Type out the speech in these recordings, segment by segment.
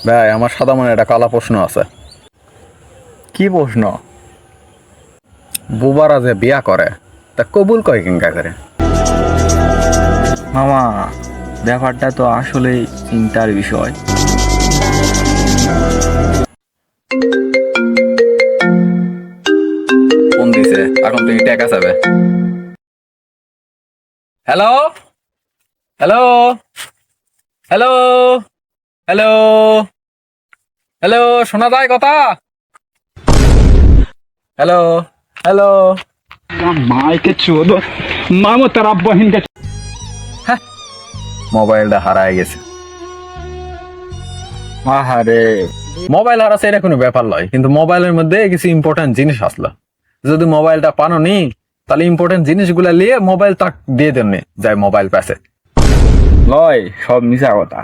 ভাই আমার সাদা মনে একটা কালা প্রশ্ন আছে। কি প্রশ্ন? বুবারা যে বিয়া করে তা কবুল কয় কিংকা করে? মামা, ব্যাপারটা তো আসলেই চিন্তার বিষয়। ফোন দিছে, এখন তুমি টেকা যাবে। Hello hello hello hello hello, শোনা যায় কথা? Hello hello. मायके चोदो मामो तेरा बहन के মোবাইলটা হারায় গেছে। আহারে, মোবাইল হারাছে এটা কোনো ব্যাপার নয়, কিন্তু মোবাইলের মধ্যে কিছু ইম্পর্টেন্ট জিনিস আসলো। যদি মোবাইলটা পানো নি তাহলে ইম্পর্টেন্ট জিনিসগুলা নিয়ে মোবাইল তাক দিয়ে দেন যায় মোবাইল পাশে। লয় সব মিশা কথা।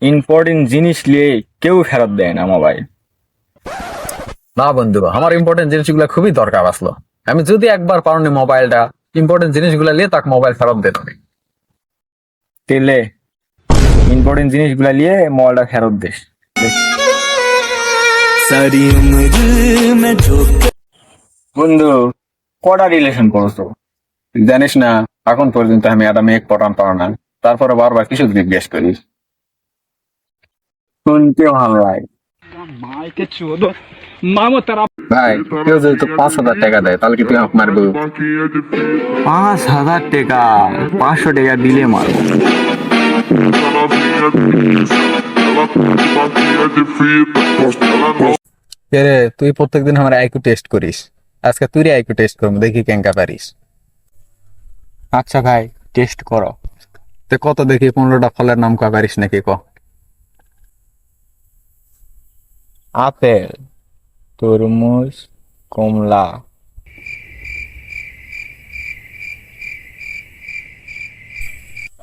ইম্পর্টেন্ট জিনিস নিয়ে কেউ ফেরত দেয় না মোবাইল। না বন্ধু, আমার ইম্পর্টেন্ট জিনিসগুলো খুবই দরকার আসলো। আমি যদি একবার পারোনি মোবাইলটা ইম্পর্টেন্ট জিনিসগুলো নিয়ে তাকে মোবাইল ফেরত দিয়ে দেবে। তেলে ইম্পর্টেন্ট জিনিসগুলা নিয়ে মোবাইলটা ফেরত দিস। বন্ধু, কটা রিলেশন করছো? তুই জানিস না এখন পর্যন্ত আমি একটা মেয়ে পটান পারো না, তারপরে বারবার কিছু জিজ্ঞেস করিস। শুনতে ভালো লাগে। मायके चोदो मामो तेरा ভাই কেউ যদি তো 5,000 টাকা দেয় তাহলে কি তুই আমাকে মারবো? 5,000 টাকা? 500 টাকা দিলে মারবো। কে রে, তুই প্রত্যেকদিন আমার আইকিউ টেস্ট করিস, আজকে তুই আইকিউ টেস্ট করবো, দেখি কেঙ্কা পারিস। আচ্ছা ভাই, টেস্ট করো। তো কত দেখি 15টা ফলের নাম কয় পারিস নাকি ক? আপেল, তরমুজ, কমলা।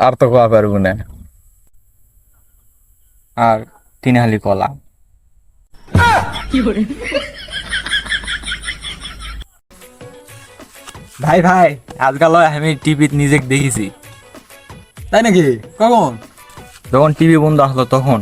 আর তো কয়া পারবো না। আর 3 হালি কলা। ভাই ভাই, আজকাল আমি টিভি নিজে দেখেছি। তাই নাকি? কখন? যখন টিভি বন্ধ আসলো তখন।